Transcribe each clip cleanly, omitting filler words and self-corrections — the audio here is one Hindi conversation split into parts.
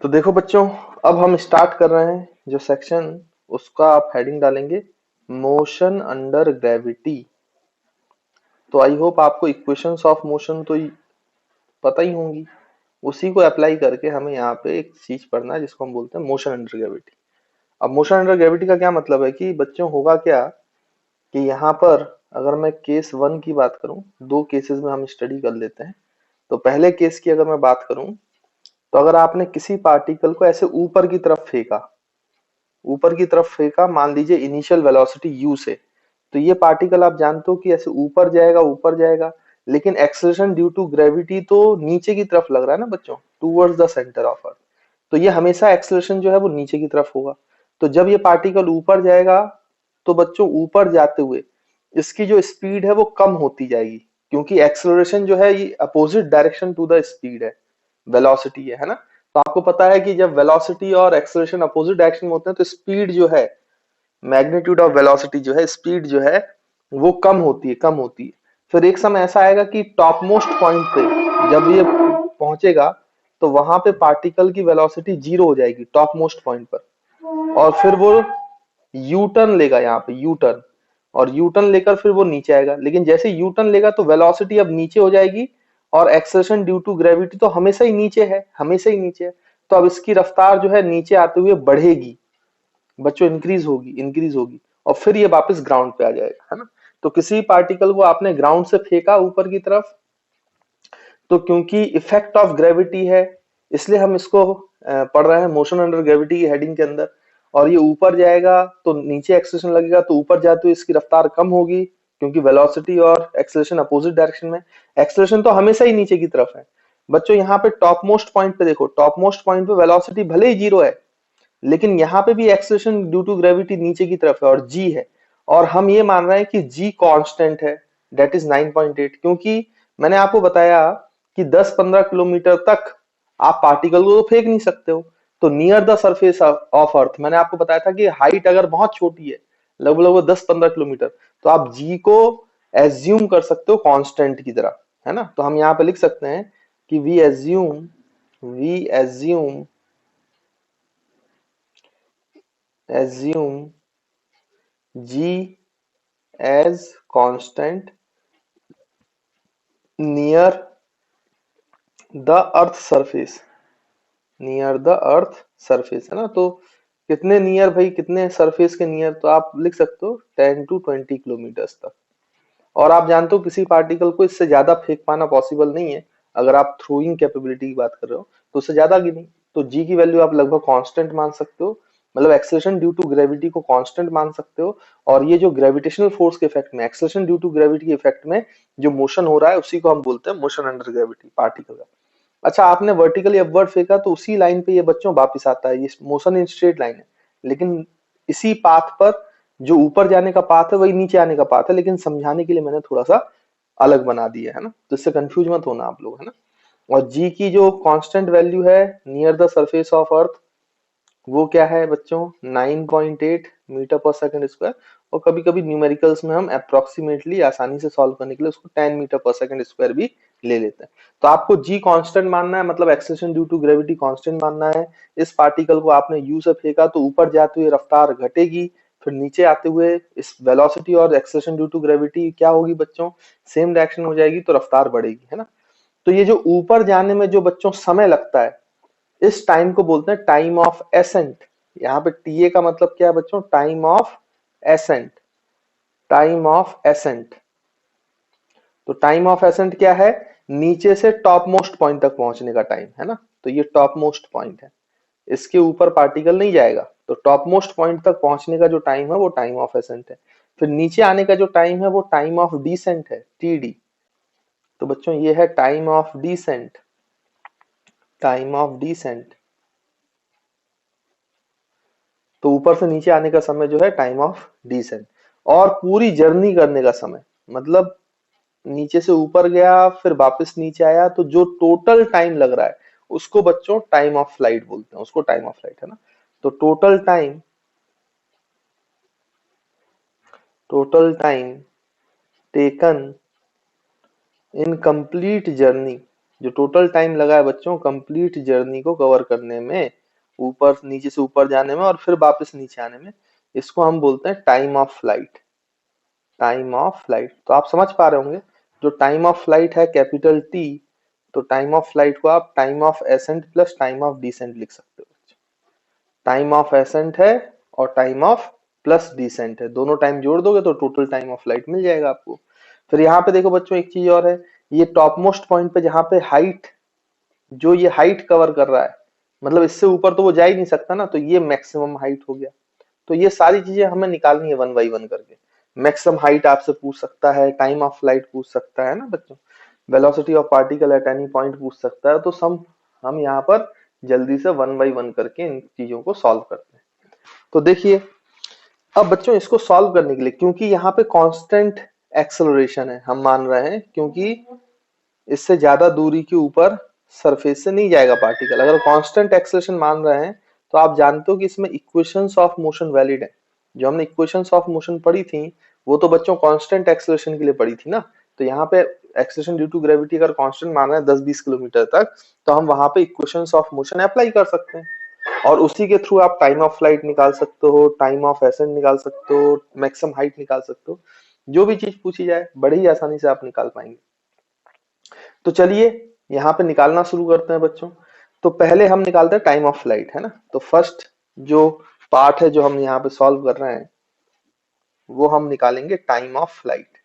तो देखो बच्चों, अब हम स्टार्ट कर रहे हैं जो सेक्शन, उसका आप हेडिंग डालेंगे मोशन अंडर ग्रेविटी। तो आई होप आपको इक्वेशंस ऑफ मोशन तो पता ही होंगी। उसी को अप्लाई करके हमें यहाँ पे एक चीज पढ़ना है जिसको हम बोलते हैं मोशन अंडर ग्रेविटी। अब मोशन अंडर ग्रेविटी का क्या मतलब है कि बच्चों होगा क्या कि यहाँ पर अगर मैं केस वन की बात करूं, दो केसेस में हम स्टडी कर लेते हैं। तो पहले केस की अगर मैं बात करूं, तो अगर आपने किसी पार्टिकल को ऐसे ऊपर की तरफ फेंका, मान लीजिए इनिशियल वेलोसिटी u से, तो ये पार्टिकल आप जानते हो कि ऐसे ऊपर जाएगा, लेकिन एक्सेलरेशन ड्यू टू ग्रेविटी तो नीचे की तरफ लग रहा है ना बच्चों, towards the centre of earth. तो ये हमेशा एक्सेलरेशन जो है वो नीचे की तरफ होगा। तो जब ये पार्टिकल ऊपर जाएगा, तो बच्चों ऊपर जाते हुए इसकी जो स्पीड है वो कम होती जाएगी, क्योंकि एक्सेलरेशन जो है ये opposite direction to the speed है, वेलोसिटी है ना। तो आपको पता है कि जब वेलोसिटी और एक्सेलरेशन अपोजिट डायरेक्शन में होते हैं तो स्पीड जो है, मैग्नीट्यूड ऑफ वेलोसिटी जो है, स्पीड जो है वो कम होती है। फिर एक समय ऐसा आएगा कि टॉप मोस्ट पॉइंट पे जब ये पहुंचेगा, तो वहां पे पार्टिकल की वेलोसिटी जीरो हो जाएगी टॉप मोस्ट पॉइंट पर, और फिर वो यू टर्न लेगा यहाँ पे, यू टर्न, और यू टर्न लेकर फिर वो नीचे आएगा। लेकिन जैसे यू टर्न लेगा तो वेलोसिटी अब नीचे हो जाएगी, और एक्सेलरेशन ड्यू टू ग्रेविटी तो हमेशा ही नीचे है, हमेशा ही नीचे है। तो अब इसकी रफ्तार जो है नीचे आते हुए बढ़ेगी बच्चों, इंक्रीज होगी, और फिर ये वापस ग्राउंड पे आ जाएगा, है ना। तो किसी पार्टिकल को आपने ग्राउंड से फेंका ऊपर की तरफ, तो क्योंकि इफेक्ट ऑफ ग्रेविटी है, इसलिए हम इसको पढ़ रहे हैं मोशन अंडर ग्रेविटी की हेडिंग के अंदर। और ये ऊपर जाएगा तो नीचे एक्सेलरेशन लगेगा, तो ऊपर जाते हुए इसकी रफ्तार कम होगी, क्योंकि वेलोसिटी और एक्सेलरेशन अपोजिट डायरेक्शन में। एक्सेलरेशन तो हमेशा ही नीचे की तरफ है बच्चों। यहाँ पे टॉप मोस्ट पॉइंट पे देखो, टॉप मोस्ट पॉइंट पे वेलोसिटी भले ही जीरो है, लेकिन यहाँ पे भी एक्सेलरेशन ड्यू टू ग्रेविटी नीचे की तरफ है और जी है। और हम ये मान रहे हैं कि जी कांस्टेंट है, डेट इज 9.8, क्योंकि मैंने आपको बताया कि 10-15 किलोमीटर तक आप पार्टिकल को तो फेंक नहीं सकते हो। तो near the surface of earth, मैंने आपको बताया था कि हाइट अगर बहुत छोटी है, लगभग लगभग 10-15 किलोमीटर, तो आप जी को एज्यूम कर सकते हो कांस्टेंट की तरह, है ना। तो हम यहाँ पे लिख सकते हैं कि we assume g as constant near the earth surface, है ना। तो कितने नियर भाई, कितने सरफेस के नियर, तो आप लिख सकते हो 10 to 20 किलोमीटर तक। और आप जानते हो किसी पार्टिकल को इससे ज्यादा फेंक पाना पॉसिबल नहीं है। अगर आप थ्रोइंग कैपेबिलिटी की बात कर रहे हो तो उससे ज्यादा की नहीं। तो जी की वैल्यू आप लगभग कांस्टेंट मान सकते हो, मतलब एक्सेलरेशन ड्यू टू ग्रेविटी को कांस्टेंट मान सकते हो। और ये जो ग्रेविटेशनल फोर्स के इफेक्ट में, एक्सेलरेशन ड्यू टू ग्रेविटी के इफेक्ट में जो मोशन हो रहा है, उसी को हम बोलते हैं मोशन अंडर ग्रेविटी पार्टिकल का। अच्छा, आपने वर्टिकली अपवर्ड फेंका तो उसी लाइन पे ये बच्चों वापिस आता है, ये मोशन इन स्ट्रेट लाइन है। लेकिन इसी पाथ पर जो ऊपर जाने का पाथ है वही नीचे आने का पाथ है, लेकिन समझाने के लिए मैंने थोड़ा सा अलग बना दिया है ना, तो इससे कंफ्यूज मत होना आप लोग, है ना। और जी की जो कांस्टेंट वैल्यू है near the surface of earth, वो क्या है बच्चों, 9.8 मीटर पर सेकंड स्क्वायर। और कभी कभी न्यूमेरिकल्स में हम अप्रोक्सीमेटली आसानी से सॉल्व करने के लिए उसको 10 मीटर पर सेकंड स्क्वायर भी ले लेते हैं। तो आपको जी कांस्टेंट मानना है, मतलब acceleration due to gravity constant मानना है। इस पार्टिकल को आपने यू से फेंका तो ऊपर जाते हुए रफ्तार घटेगी, फिर नीचे आते हुए इस वेलोसिटी और एक्सेलरेशन ड्यू टू ग्रेविटी क्या होगी बच्चों, सेम डायरेक्शन हो जाएगी, तो रफ्तार बढ़ेगी, है ना। तो ये जो ऊपर जाने में जो बच्चों समय लगता है, इस टाइम को बोलते हैं टाइम ऑफ एसेंट। यहाँ पे टीए का मतलब क्या है बच्चों, time of ascent, time of ascent. तो टाइम ऑफ एसेंट क्या है, नीचे से टॉप मोस्ट पॉइंट तक पहुंचने का टाइम, है ना। तो ये टॉप मोस्ट पॉइंट है, इसके ऊपर पार्टिकल नहीं जाएगा, तो टॉप मोस्ट पॉइंट तक पहुंचने का जो टाइम है वो टाइम ऑफ एसेंट है। फिर नीचे आने का जो टाइम है वो टाइम ऑफ डिसेंट है, टीडी। तो बच्चों ये है time of descent, time of descent. तो ऊपर से नीचे आने का समय जो है टाइम ऑफ डिसेंट। और पूरी जर्नी करने का समय, मतलब नीचे से ऊपर गया फिर वापस नीचे आया, तो जो टोटल टाइम लग रहा है उसको बच्चों टाइम ऑफ फ्लाइट बोलते हैं, उसको टाइम ऑफ फ्लाइट, है ना। तो total time taken in complete journey जो टोटल टाइम लगा है बच्चों कंप्लीट जर्नी को कवर करने में, ऊपर नीचे से ऊपर जाने में और फिर वापस नीचे आने में, इसको हम बोलते हैं time of flight. Time of flight, तो आप समझ पा रहे होंगे जो टाइम ऑफ फ्लाइट है कैपिटल टी, तो टाइम ऑफ फ्लाइट को आप time of ascent plus time of descent लिख सकते हो। टाइम ऑफ एसेंट है और टाइम ऑफ प्लस डिसेंट है, दोनों टाइम जोड़ दोगे तो टोटल टाइम ऑफ फ्लाइट मिल जाएगा आपको। फिर यहाँ पे देखो बच्चों एक चीज और है, ये टॉप मोस्ट पॉइंट पे जहाँ पे हाइट, जो ये हाइट कवर कर रहा है, मतलब इससे ऊपर तो वो जा ही नहीं सकता ना, तो ये मैक्सिमम हाइट हो गया। तो ये सारी चीजें हमें निकालनी है वन बाई वन करके। मैक्सिमम हाइट आपसे पूछ सकता है, टाइम ऑफ फ्लाइट पूछ सकता है ना बच्चों, velocity of particle at any point पूछ सकता है, तो सम हम यहाँ पर जल्दी से वन बाई वन करके इन चीजों को सॉल्व करते हैं। तो देखिए अब बच्चों इसको सॉल्व करने के लिए, क्योंकि यहाँ पे कांस्टेंट एक्सेलरेशन है हम मान रहे हैं, क्योंकि इससे ज्यादा दूरी के ऊपर सरफेस से नहीं जाएगा पार्टिकल। अगर कांस्टेंट एक्सेलरेशन मान रहे हैं तो आप जानते हो कि इसमें इक्वेशंस ऑफ मोशन वैलिड है। जो हमने इक्वेशंस ऑफ मोशन पढ़ी थी वो तो बच्चों कांस्टेंट एक्सेलरेशन के लिए पढ़ी थी ना, तो यहाँ पे एक्सेलरेशन ड्यू टू ग्रेविटी अगर कांस्टेंट मान रहे हैं 10-20 किलोमीटर तक, तो हम वहां पे इक्वेशंस ऑफ मोशन अप्लाई कर सकते हैं और उसी के थ्रू आप टाइम ऑफ फ्लाइट निकाल सकते हो, टाइम ऑफ एसेंट निकाल सकते हो, मैक्सिमम हाइट निकाल सकते हो। जो भी चीज पूछी जाए बड़ी ही आसानी से आप निकाल पाएंगे। तो चलिए यहाँ पे निकालना शुरू करते हैं बच्चों। तो पहले हम निकालते हैं टाइम ऑफ फ्लाइट, है ना। तो फर्स्ट जो पार्ट है जो हम यहाँ पे सॉल्व कर रहे हैं वो हम निकालेंगे time of flight.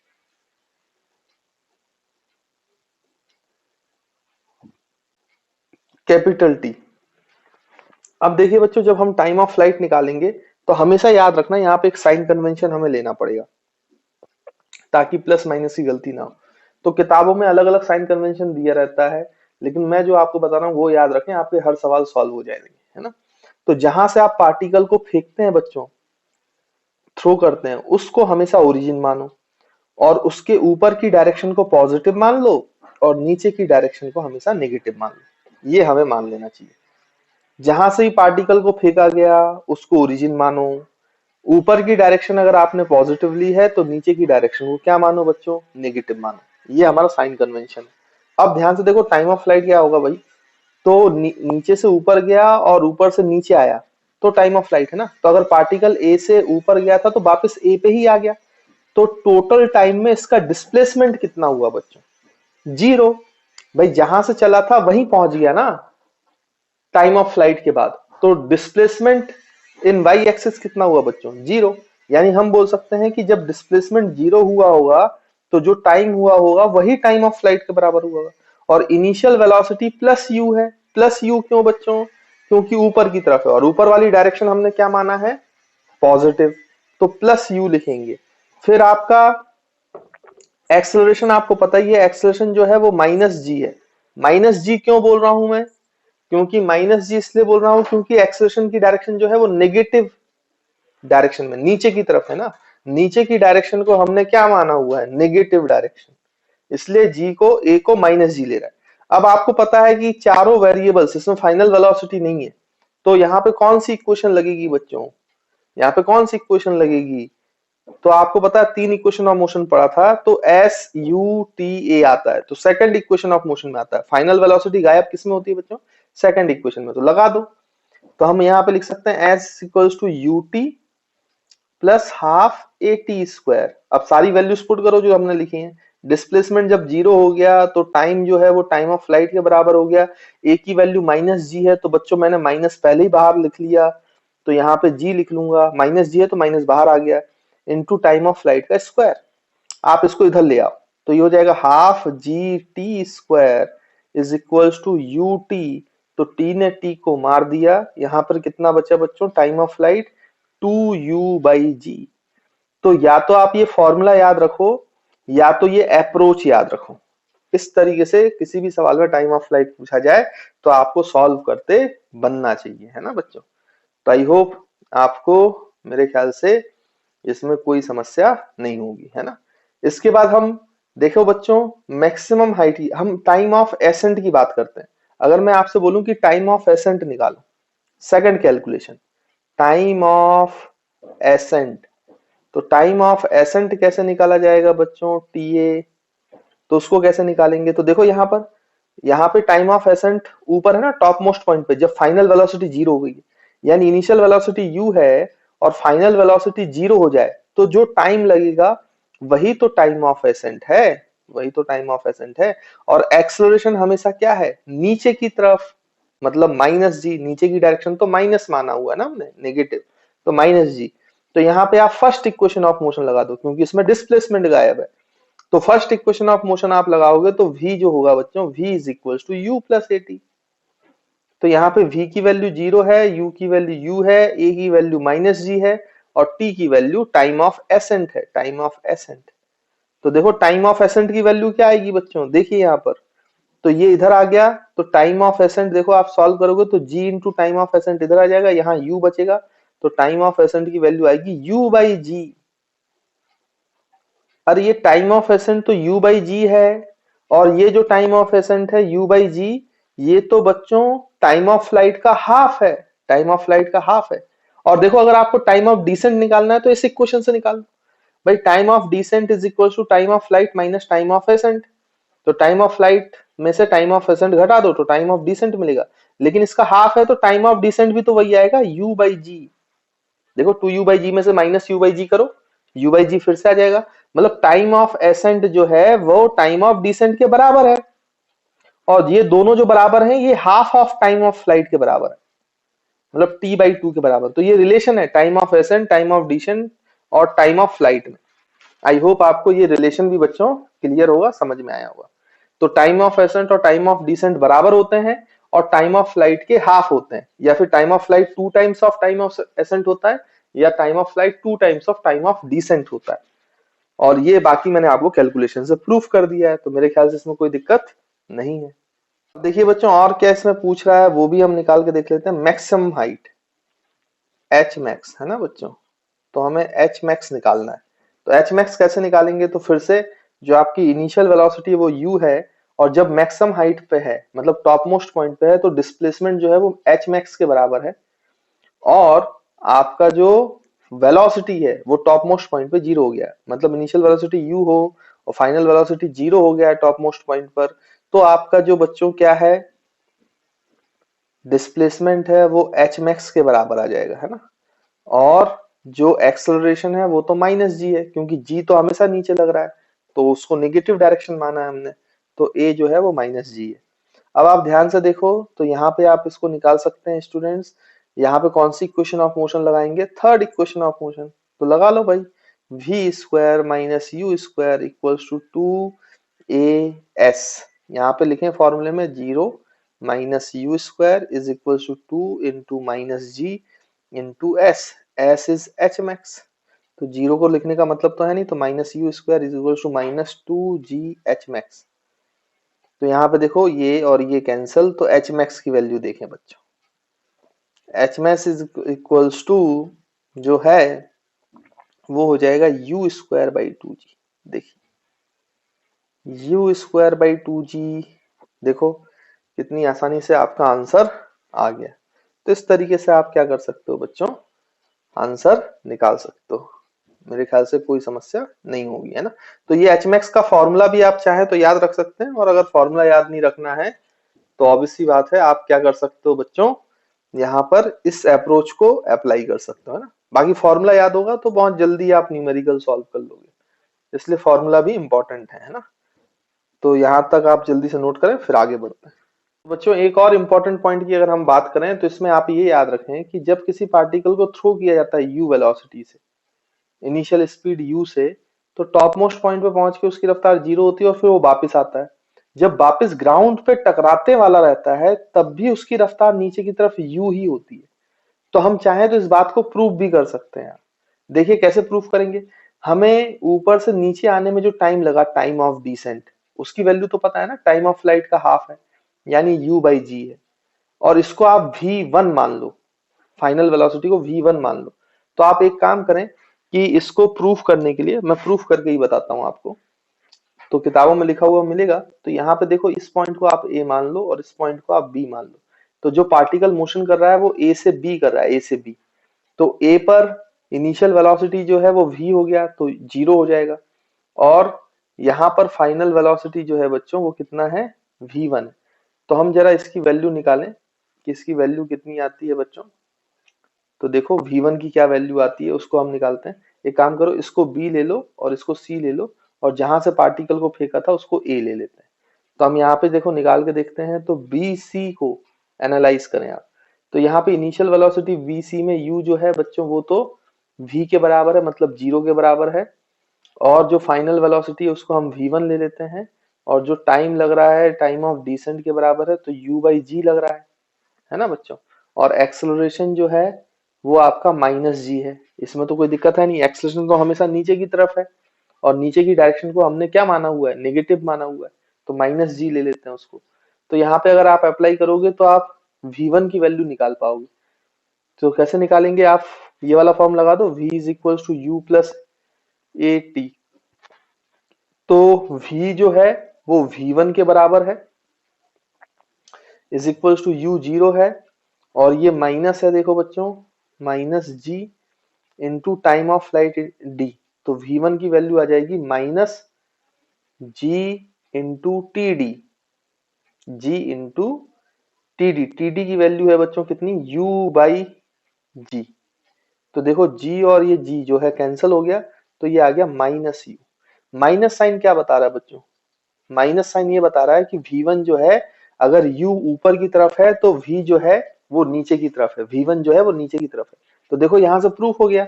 Capital T. अब देखिए बच्चों जब हम टाइम ऑफ फ्लाइट निकालेंगे तो हमेशा याद रखना यहाँ पे एक साइन कन्वेंशन हमें लेना पड़ेगा ताकि प्लस माइनस की गलती ना हो। तो किताबों में अलग अलग साइन कन्वेंशन दिया रहता है, लेकिन मैं जो आपको बता रहा हूँ वो याद रखें, आपके हर सवाल सॉल्व हो जाएंगे, है ना। तो जहां से आप पार्टिकल को फेंकते हैं बच्चों, थ्रो करते हैं, उसको हमेशा ओरिजिन मानो और उसके ऊपर की डायरेक्शन को पॉजिटिव मान लो और नीचे की डायरेक्शन को हमेशा नेगेटिव मान लो। ये हमें मान लेना चाहिए। जहां से ही पार्टिकल को फेंका गया उसको ओरिजिन मानो, ऊपर की डायरेक्शन अगर आपने पॉजिटिव ली है तो नीचे की डायरेक्शन को क्या मानो बच्चों, नेगेटिव मानो। ये हमारा साइन कन्वेंशन है। अब ध्यान से देखो टाइम ऑफ फ्लाइट क्या होगा भाई, तो नीचे से ऊपर गया और ऊपर से नीचे आया तो टाइम ऑफ फ्लाइट है ना। तो अगर पार्टिकल ए से ऊपर गया था तो वापस ए पे ही आ गया, तो टोटल टाइम में इसका डिस्प्लेसमेंट कितना हुआ बच्चों, 0। भाई जहां से चला था वहीं पहुंच गया ना टाइम ऑफ फ्लाइट के बाद, तो डिस्प्लेसमेंट इन वाई एक्सिस कितना हुआ बच्चों, 0। यानी हम बोल सकते हैं कि जब डिस्प्लेसमेंट 0 हुआ होगा तो जो टाइम हुआ होगा वही टाइम ऑफ फ्लाइट के बराबर हुआ होगा। और इनिशियल वेलोसिटी प्लस यू है। प्लस यू क्यों बच्चों, क्योंकि ऊपर की तरफ है और ऊपर वाली डायरेक्शन हमने क्या माना है, पॉजिटिव, तो प्लस यू लिखेंगे। फिर आपका एक्सेलरेशन आपको पता ही है, एक्सेलरेशन जो है वो माइनस जी है। माइनस जी क्यों बोल रहा हूं मैं, क्योंकि माइनस जी इसलिए बोल रहा हूं क्योंकि एक्सेलरेशन की डायरेक्शन जो है वो नेगेटिव डायरेक्शन में नीचे की तरफ है ना। नीचे की डायरेक्शन को हमने क्या माना हुआ है, नेगेटिव डायरेक्शन, इसलिए जी को ए को माइनस जी ले रहा है। अब आपको पता है कि चारों वेरिएबल्स इसमें फाइनल वेलोसिटी नहीं है, तो यहाँ पे कौन सी इक्वेशन लगेगी बच्चों, यहाँ पे कौन सी इक्वेशन लगेगी, तो आपको पता है 3 इक्वेशन ऑफ मोशन पढ़ा था, तो एस यू टी ए आता है, तो सेकंड इक्वेशन ऑफ मोशन में आता है। फाइनल वेलोसिटी गायब किसमें होती है बच्चों, सेकंड इक्वेशन में, तो लगा दो। तो हम यहाँ पे लिख सकते हैं S equals to u t plus half a t square. अब सारी वैल्यूज पुट करो जो हमने लिखी हैं। डिस्प्लेसमेंट जब 0 हो गया तो टाइम जो है वो टाइम ऑफ फ्लाइट के बराबर हो गया। ए की वैल्यू माइनस जी है तो बच्चों मैंने माइनस पहले ही बाहर लिख लिया, तो यहाँ पे जी लिख लूंगा, माइनस जी है तो माइनस बाहर आ गया, इनटू टाइम ऑफ फ्लाइट का स्क्वायर। आप इसको इधर ले आओ तो ये हो जाएगा half g t square is equals to u t, तो टी ने टी को मार दिया, यहाँ पर कितना बचा बच्चों, टाइम ऑफ फ्लाइट 2u/g। तो या तो आप ये फॉर्मूला याद रखो या तो ये अप्रोच याद रखो। इस तरीके से किसी भी सवाल में टाइम ऑफ फ्लाइट पूछा जाए तो आपको सॉल्व करते बनना चाहिए, है ना बच्चों। तो आई होप आपको मेरे ख्याल से इसमें कोई समस्या नहीं होगी, है ना। इसके बाद हम देखो बच्चों मैक्सिमम हाइट, हम टाइम ऑफ एसेंट की बात करते हैं। अगर मैं आपसे बोलूं कि टाइम ऑफ एसेंट निकालो, second calculation, time of ascent, तो टाइम ऑफ एसेंट कैसे निकाला जाएगा बच्चों, टी ए, तो उसको कैसे निकालेंगे, तो देखो यहां पर यहाँ पे टाइम ऑफ एसेंट ऊपर है ना टॉप मोस्ट पॉइंट पे, जब फाइनल वेलोसिटी जीरो हो गई, यानी इनिशियल वेलोसिटी यू है और फाइनल वेलोसिटी जीरो हो जाए, तो जो टाइम लगेगा वही तो टाइम ऑफ एसेंट है, वही तो टाइम ऑफ एसेंट है। और एक्सेलरेशन हमेशा क्या है, नीचे की तरफ, मतलब माइनस जी, नीचे की डायरेक्शन तो माइनस माना हुआ है ना हमने, नेगेटिव, तो माइनस जी। तो यहाँ पे आप फर्स्ट इक्वेशन ऑफ मोशन लगा दो, क्योंकि इसमें डिस्प्लेसमेंट गायब है। तो फर्स्ट इक्वेशन ऑफ मोशन आप लगाओगे तो v जो होगा बच्चों, v is equal to u plus a t. तो यहाँ पे v की वैल्यू जीरो है, u की वैल्यू u है, a की वैल्यू माइनस जी है, और t की वैल्यू टाइम ऑफ एसेंट है, टाइम ऑफ एसेंट। तो देखो टाइम ऑफ एसेंट की वैल्यू क्या आएगी बच्चों, देखिए यहाँ पर, तो ये इधर आ गया, तो टाइम ऑफ एसेंट देखो आप सॉल्व करोगे तो g into time of accent इधर आ जाएगा, यहाँ u बचेगा, तो टाइम ऑफ एसेंट की वैल्यू आएगी u बाई जी। अरे ये टाइम ऑफ एसेंट तो u बाई जी है, और ये जो टाइम ऑफ एसेंट है u बाई जी, ये तो बच्चों टाइम ऑफ फ्लाइट का हाफ है, टाइम ऑफ फ्लाइट का हाफ है। और देखो अगर आपको टाइम ऑफ डिसेंट निकालना है तो इस इक्वेशन से निकाल लो, भाई time of descent is equal to time of flight minus time of ascent. तो टाइम ऑफ फ्लाइट में से टाइम ऑफ एसेंट घटा दो तो टाइम ऑफ डिसेंट मिलेगा, लेकिन इसका हाफ है तो टाइम ऑफ डिसेंट भी तो वही आएगा, u बाई जी। देखो 2u बाई जी में से माइनस u बाई जी करो, u बाई जी फिर से आ जाएगा, मतलब टाइम ऑफ एसेंट जो है वो टाइम ऑफ डिसेंट के बराबर है, और ये दोनों जो बराबर हैं ये half of time of flight के बराबर है, मतलब t बाई टू के बराबर। तो ये रिलेशन है time of ascent, time of descent और टाइम ऑफ फ्लाइट में। आई होप आपको ये रिलेशन भी बच्चों क्लियर होगा, समझ में आया होगा। तो टाइम ऑफ एसेंट और टाइम ऑफ डिसेंट बराबर होते हैं, और टाइम ऑफ फ्लाइट के हाफ होते हैं, या फिर time of flight two times of time of ascent होता है, या time of flight two times of time of descent होता है। और ये बाकी मैंने आपको कैलकुलेशन से प्रूफ कर दिया है, तो मेरे ख्याल से इसमें कोई दिक्कत नहीं है। अब देखिए बच्चों और क्या इसमें पूछ रहा है वो भी हम निकाल के देख लेते हैं। मैक्सिमम हाइट एच मैक्स है ना बच्चों, तो हमें एच मैक्स निकालना है। तो एच मैक्स कैसे निकालेंगे, तो फिर से जो आपकी इनिशियल वेलोसिटी है वो u है, और जब मैक्सिमम हाइट पे है मतलब टॉप मोस्ट पॉइंट पे है, तो डिस्प्लेसमेंट जो है वो एच मैक्स के बराबर है, और आपका जो वेलोसिटी है वो टॉप मोस्ट पॉइंट पे जीरो हो गया, मतलब इनिशियल वेलोसिटी u हो और फाइनल वेलोसिटी जीरो हो गया है टॉप मोस्ट पॉइंट पर, तो आपका जो बच्चों क्या है, डिस्प्लेसमेंट है वो एच मैक्स के बराबर आ जाएगा, है ना। और जो एक्सेलरेशन है वो तो माइनस जी है, क्योंकि जी तो हमेशा नीचे लग रहा है, तो उसको नेगेटिव डायरेक्शन माना है हमने, तो ए जो है वो माइनस जी है। अब आप ध्यान से देखो तो यहाँ पे आप इसको निकाल सकते हैं स्टूडेंट्स, यहाँ पे कौन सी इक्वेशन ऑफ मोशन लगाएंगे, थर्ड इक्वेशन ऑफ मोशन, तो लगा लो भाई, v square minus u square equals to two a s, यहाँ पे लिखें फॉर्मूले में zero minus u square is equal to two into minus g into s, s is h max. तो जीरो को लिखने का मतलब तो है नहीं, तो minus u square is equal to minus two g h max. तो यहाँ पे देखो ये और ये कैंसिल, तो एच मैक्स की वैल्यू देखें बच्चों, h max is equals to जो है वो हो जाएगा u square by two g. देखिए u square by two g, देखो कितनी आसानी से आपका आंसर आ गया। तो इस तरीके से आप क्या कर सकते हो बच्चों, आंसर निकाल सकते हो, मेरे ख्याल से कोई समस्या नहीं होगी, है ना। तो ये एच मैक्स का फॉर्मूला भी आप चाहे तो याद रख सकते हैं, और अगर फॉर्मूला याद नहीं रखना है तो ऑब्वियस सी बात है आप क्या कर सकते हो बच्चों, यहाँ पर इस अप्रोच को अप्लाई कर सकते हो, है ना। बाकी फॉर्मूला याद होगा तो बहुत जल्दी आप न्यूमेरिकल सॉल्व कर लोगे, इसलिए फॉर्मूला भी इंपॉर्टेंट है ना। तो यहाँ तक आप जल्दी से नोट करें, फिर आगे बढ़ते हैं। बच्चों एक और इम्पोर्टेंट पॉइंट की अगर हम बात करें तो इसमें आप ये याद रखें कि जब किसी पार्टिकल को थ्रो किया जाता है यू वेलोसिटी से, इनिशियल स्पीड u से, तो टॉप मोस्ट पॉइंट पे पहुंच के उसकी रफ्तार जीरो होती है और फिर वो वापस आता है। जब वापस ग्राउंड पे टकराते वाला रहता है तब भी उसकी रफ्तार नीचे की तरफ u ही होती है। तो हम चाहें तो इस बात को प्रूव भी कर सकते हैं। देखिए कैसे प्रूफ करेंगे, हमें ऊपर से नीचे आने में जो टाइम लगा, टाइम ऑफ डिसेंट, उसकी वैल्यू तो पता है ना, टाइम ऑफ फ्लाइट का हाफ है, यानी u बाई जी है, और इसको आप v1 मान लो, फाइनल वेलोसिटी को v1 मान लो। तो आप एक काम करें कि इसको प्रूफ करने के लिए मैं प्रूफ करके ही बताता हूं आपको, तो किताबों में लिखा हुआ मिलेगा। तो यहाँ पे देखो इस पॉइंट को आप a मान लो और इस पॉइंट को आप b मान लो। तो जो पार्टिकल मोशन कर रहा है वो a से b कर रहा है, a से b। तो a पर इनिशियल वेलोसिटी जो है वो v हो गया, तो जीरो हो जाएगा, और यहाँ पर फाइनल वेलोसिटी जो है बच्चों वो कितना है, v1 है। तो हम जरा इसकी वैल्यू निकालें कि इसकी वैल्यू कितनी आती है बच्चों। तो देखो v1 की क्या वैल्यू आती है उसको हम निकालते हैं। एक काम करो, इसको b ले लो और इसको c ले लो, और जहां से पार्टिकल को फेंका था उसको a ले लेते हैं। तो हम यहाँ पे देखो निकाल के देखते हैं, तो bc को एनालाइज करें आप, तो यहाँ पे इनिशियल वेलोसिटी vc में u जो है बच्चों वो तो v के बराबर है, मतलब 0 के बराबर है। और जो फाइनल वेलोसिटी है उसको हम v1 ले लेते हैं, और जो टाइम लग रहा है टाइम ऑफ डिसेंट के बराबर है, तो u बाई जी लग रहा है ना बच्चों। और एक्सेलरेशन जो है वो आपका माइनस जी है, इसमें तो कोई दिक्कत है नहीं, एक्सेलरेशन तो हमेशा नीचे की तरफ है, और नीचे की डायरेक्शन को हमने क्या माना हुआ है, नेगेटिव माना हुआ है, तो माइनस जी ले लेते हैं उसको। तो यहाँ पे अगर आप अप्लाई करोगे तो आप v1 की वैल्यू निकाल पाओगे। तो कैसे निकालेंगे आप, ये वाला फॉर्म लगा दो, v is equal to u plus a t. तो v जो है वो v1 के बराबर है, इज इक्वल टू यू 0 है, और ये माइनस है देखो बच्चों, minus g into time of flight d. तो v1 की वैल्यू आ जाएगी minus g into t d, g into t d. T d की वैल्यू है बच्चों कितनी, u बाई जी। तो देखो g और ये g जो है कैंसिल हो गया, तो ये आ गया माइनस यू। माइनस साइन क्या बता रहा है बच्चों, माइनस साइन ये बता रहा है कि v1 जो है, अगर u ऊपर की तरफ है तो v जो है वो नीचे की तरफ है, v1 जो है वो नीचे की तरफ है। तो देखो यहां से प्रूफ हो गया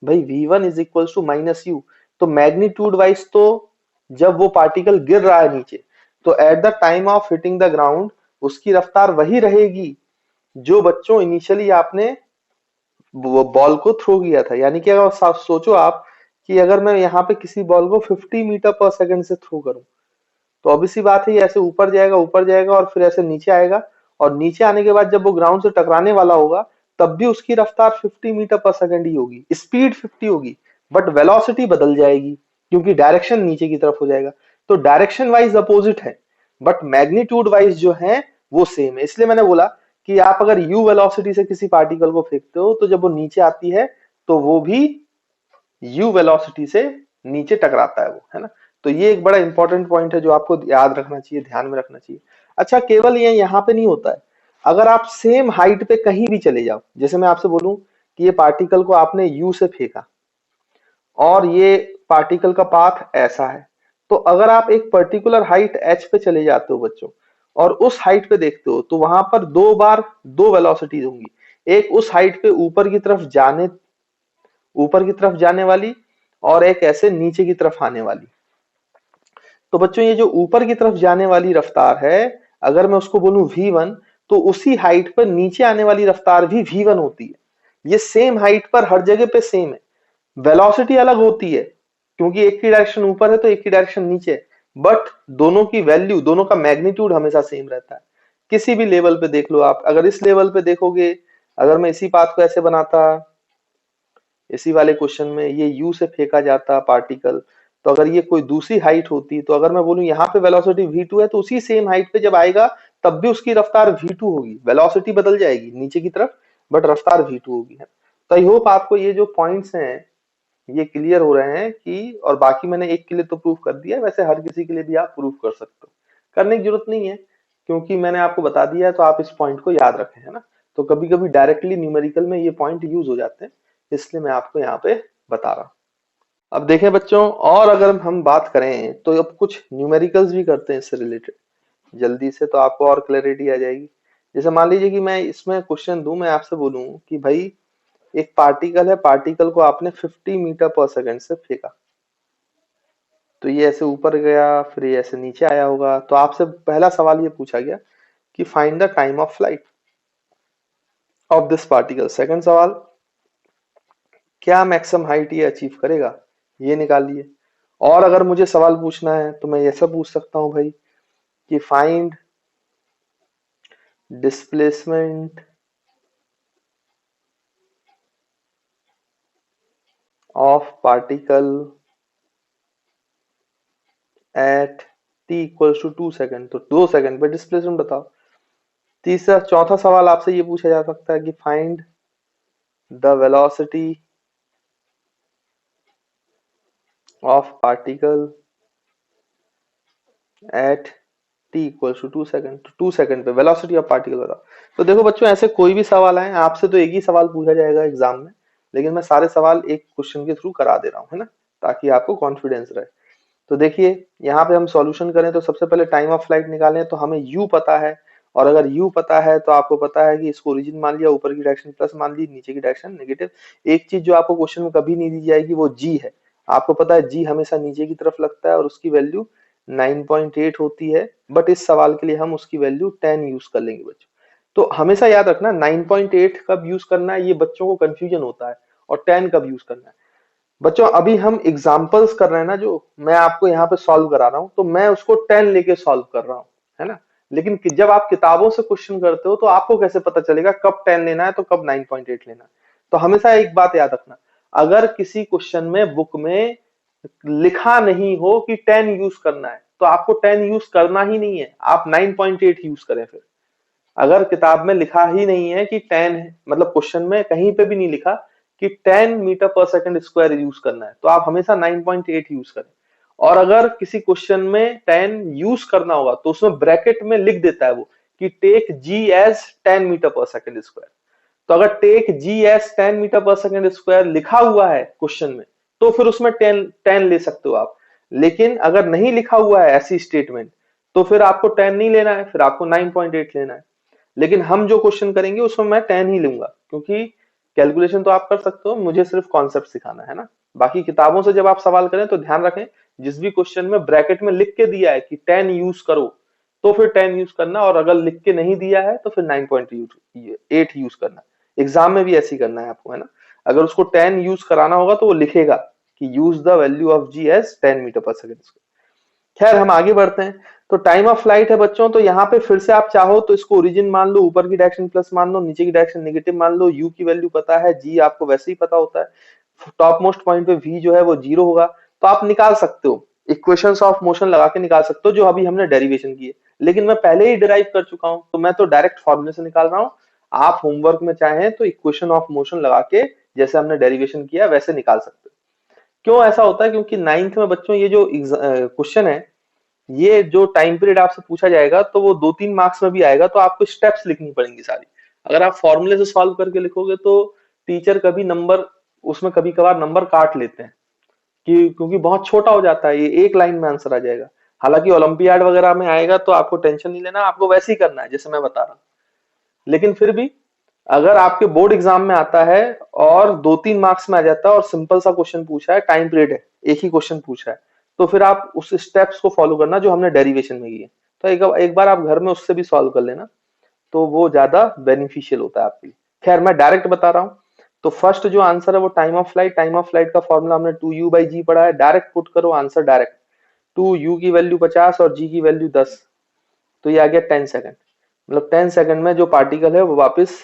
भाई, v1 is equal to minus u. तो मैग्नीट्यूड वाइज तो जब वो पार्टिकल गिर रहा है नीचे, तो at the time of hitting the ground उसकी रफ्तार वही रहेगी जो बच्चों इनिशियली आपने वो बॉल को थ्रो किया था। यानी कि अगर सोचो आप कि अगर मैं यहाँ पे किसी बॉल को 50 मीटर पर सेकंड से थ्रो करूं, तो ऑब्वियस सी बात है ये ऐसे ऊपर जाएगा और फिर ऐसे नीचे आएगा, और नीचे आने के बाद जब वो ग्राउंड से टकराने वाला होगा तब भी उसकी रफ्तार 50 मीटर पर सेकंड ही होगी, स्पीड 50 होगी, बट वेलोसिटी बदल जाएगी क्योंकि डायरेक्शन नीचे की तरफ हो जाएगा। तो डायरेक्शन वाइज अपोजिट है, बट मैग्नीट्यूड वाइज जो है वो सेम है। इसलिए मैंने बोला कि आप अगर u वेलोसिटी से किसी पार्टिकल को फेंकते हो तो जब वो नीचे आती है तो वो भी u वेलोसिटी से नीचे टकराता है वो, है ना। तो ये एक बड़ा इंपॉर्टेंट पॉइंट है जो आपको याद रखना चाहिए, ध्यान में रखना चाहिए। अच्छा, केवल ये यहाँ पे नहीं होता है, अगर आप सेम हाइट पे कहीं भी चले जाओ, जैसे मैं आपसे बोलूं कि ये पार्टिकल को आपने u से फेंका और ये पार्टिकल का पाथ ऐसा है, तो अगर आप एक पर्टिकुलर हाइट h पे चले जाते हो बच्चों और उस हाइट पे देखते हो, तो वहां पर दो बार दो वेलोसिटीज होंगी, एक उस हाइट पे ऊपर की तरफ जाने वाली, और एक ऐसे नीचे की तरफ आने वाली। तो बच्चों ये जो ऊपर की तरफ जाने वाली रफ्तार है, अगर मैं उसको बोलूं v1, तो उसी हाइट पर नीचे आने वाली रफ्तार भी v1 होती है। ये सेम हाइट पर हर जगह पे सेम है, वेलोसिटी अलग होती है क्योंकि एक की डायरेक्शन ऊपर है तो एक की डायरेक्शन नीचे है, बट दोनों की वैल्यू, दोनों का मैग्नीट्यूड हमेशा सेम रहता है। किसी भी लेवल पे देख लो आप, अगर इस लेवल पे देखोगे, अगर मैं इसी पाथ को ऐसे बनाता, इसी वाले क्वेश्चन में ये u से फेंका जाता पार्टिकल, तो अगर ये कोई दूसरी हाइट होती, तो अगर मैं बोलूं यहाँ पे वेलोसिटी v2 है, तो उसी सेम हाइट पे जब आएगा तब भी उसकी रफ्तार v2 होगी, वेलोसिटी बदल जाएगी नीचे की तरफ, बट रफ्तार v2 होगी, है। तो आई होप आपको ये जो पॉइंट्स हैं ये क्लियर हो रहे हैं कि, और बाकी मैंने एक के लिए तो प्रूफ कर दिया है, वैसे हर किसी के लिए भी आप प्रूफ कर सकते हो, करने की जरूरत नहीं है क्योंकि मैंने आपको बता दिया है, तो आप इस पॉइंट को याद रखें, है ना। तो कभी कभी डायरेक्टली न्यूमेरिकल में ये पॉइंट यूज हो जाते हैं, इसलिए मैं आपको यहाँ पे बता रहा हूँ। अब देखें बच्चों, और अगर हम बात करें तो अब कुछ न्यूमेरिकल्स भी करते हैं इससे रिलेटेड जल्दी से, तो आपको और क्लैरिटी आ जाएगी। जैसे मान लीजिए कि मैं इसमें क्वेश्चन दूं, मैं आपसे बोलूं कि भाई एक पार्टिकल है, पार्टिकल को आपने 50 मीटर पर सेकंड से फेंका, तो ये ऐसे ऊपर गया, फिर ये ऐसे नीचे आया होगा, तो आपसे पहला सवाल ये पूछा गया कि find the time of flight of this particle. Second सवाल, क्या मैक्सिमम हाइट ये अचीव करेगा, ये निकालिए। और अगर मुझे सवाल पूछना है तो मैं ऐसा पूछ सकता हूं भाई कि find displacement of particle at t equals to 2 second, तो 2 सेकंड पे डिस्प्लेसमेंट बताओ। तीसरा चौथा सवाल आपसे ये पूछा जा सकता है कि find the velocity of particle at t equals to 2 second, तो 2 सेकंड पे वेलोसिटी ऑफ पार्टिकल बताओ। तो देखो बच्चों, ऐसे कोई भी सवाल आए आपसे तो एक ही सवाल पूछा जाएगा एग्जाम में, लेकिन मैं सारे सवाल एक क्वेश्चन के थ्रू करा दे रहा हूँ, है ना, ताकि आपको कॉन्फिडेंस रहे। तो देखिए यहाँ पे हम सॉल्यूशन करें तो सबसे पहले टाइम ऑफ फ्लाइट निकालें, तो हमें u पता है, और अगर u पता है तो आपको पता है कि इसको ओरिजिन मान लिया, ऊपर की डायरेक्शन प्लस मान ली, नीचे की डायरेक्शन नेगेटिव। एक चीज जो आपको क्वेश्चन में कभी नहीं दी जाएगी वो g है। आपको पता है g हमेशा नीचे की तरफ लगता है और उसकी वैल्यू 9.8 होती है, बट इस सवाल के लिए हम उसकी वैल्यू 10 यूज कर लेंगे बच्चों। तो हमेशा याद रखना 9.8 कब यूज करना है, ये बच्चों को कंफ्यूजन होता है, और 10 कब यूज करना है। बच्चों अभी हम एग्जांपल्स कर रहे हैं ना, जो मैं आपको यहाँ पे सॉल्व करा रहा हूँ, तो मैं उसको 10 लेके सॉल्व कर रहा हूँ, है ना। लेकिन जब आप किताबों से क्वेश्चन करते हो तो आपको कैसे पता चलेगा कब 10 लेना है तो कब 9.8 लेना है। तो हमेशा एक बात याद रखना, अगर किसी क्वेश्चन में बुक में लिखा नहीं हो कि 10 यूज करना है तो आपको 10 यूज करना ही नहीं है, आप 9.8 यूज करें फिर। अगर किताब में लिखा ही नहीं है कि 10 है, मतलब क्वेश्चन में कहीं पे भी नहीं लिखा कि 10 मीटर पर सेकंड स्क्वायर यूज करना है, तो आप हमेशा 9.8 यूज करें। और अगर किसी क्वेश्चन में 10 यूज करना होगा तो उसमें ब्रैकेट में लिख देता है वो कि टेक जी एज 10 मीटर पर सेकंड स्क्वायर। तो अगर टेक जी एज 10 मीटर पर सेकंड स्क्वायर लिखा हुआ है क्वेश्चन में, तो फिर उसमें 10 ले सकते हो आप। लेकिन अगर नहीं लिखा हुआ है ऐसी स्टेटमेंट, तो फिर आपको 10 नहीं लेना है, फिर आपको 9.8 लेना है। लेकिन हम जो क्वेश्चन करेंगे उसमें मैं 10 ही लूंगा, क्योंकि कैलकुलेशन तो आप कर सकते हो, मुझे सिर्फ कॉन्सेप्ट सिखाना है ना। बाकी किताबों से जब आप सवाल करें तो ध्यान रखें, जिस भी क्वेश्चन में ब्रैकेट में लिख के दिया है कि 10 यूज करो, तो फिर 10 यूज करना, और अगर लिख के नहीं दिया है तो फिर 9.8 यूज करना। एग्जाम में भी ऐसे ही करना है आपको, है ना। अगर उसको 10 यूज कराना होगा तो वो लिखेगा कि use the value of g as 10 meter पर सेकेंड। खैर हम आगे बढ़ते हैं। तो टाइम ऑफ फ्लाइट है बच्चों, तो यहाँ पे फिर से आप चाहो तो इसको ओरिजिन मान लो, ऊपर की डायरेक्शन प्लस मान लो, नीचे की डायरेक्शन नेगेटिव मान लो। यू की वैल्यू पता है, जी आपको वैसे ही पता होता है। टॉप मोस्ट पॉइंट पे वी जो है वो 0 होगा, तो आप निकाल सकते हो, इक्वेशंस ऑफ मोशन लगा के निकाल सकते हो, जो अभी हमने डेरिवेशन की है। लेकिन मैं पहले ही डिराइव कर चुका हूं, तो मैं तो डायरेक्ट फॉर्मूले से निकाल रहा हूं। आप होमवर्क में चाहें तो इक्वेशन ऑफ मोशन लगा के, जैसे हमने डेरिवेशन किया वैसे निकाल सकते हो। क्यों ऐसा होता है, क्योंकि नाइन्थ में बच्चों ये जो क्वेश्चन है, ये जो टाइम पीरियड आपसे पूछा जाएगा तो वो 2-3 मार्क्स में भी आएगा, तो आपको स्टेप्स लिखनी पड़ेंगी सारी। अगर आप फॉर्मूले से सॉल्व करके लिखोगे तो टीचर कभी नंबर, उसमें कभी कभार नंबर काट लेते हैं, कि क्योंकि बहुत छोटा हो जाता है, ये एक लाइन में आंसर आ जाएगा। हालांकि ओलंपियाड वगैरह में आएगा तो आपको टेंशन नहीं लेना, आपको वैसे ही करना है जैसे मैं बता रहा हूँ। लेकिन फिर भी अगर आपके बोर्ड एग्जाम में आता है और 2-3 मार्क्स में आ जाता है और सिंपल सा क्वेश्चन पूछा है, टाइम पीरियड है, एक ही क्वेश्चन पूछा है, तो फिर आप उस स्टेप्स को फॉलो करना जो हमने डेरिवेशन में किए। तो एक बार आप घर में उससे भी सॉल्व कर लेना, तो वो ज्यादा बेनिफिशियल होता है आपके लिए। खैर मैं डायरेक्ट बता रहा हूँ। तो फर्स्ट जो आंसर है वो time of flight, time of flight का फॉर्मूला हमने 2u/g पढ़ा है, डायरेक्ट पुट करो आंसर डायरेक्ट। 2u की वैल्यू 50 और g की वैल्यू 10, तो ये आ गया 10 सेकंड। मतलब 10 सेकंड में जो पार्टिकल है वो वापस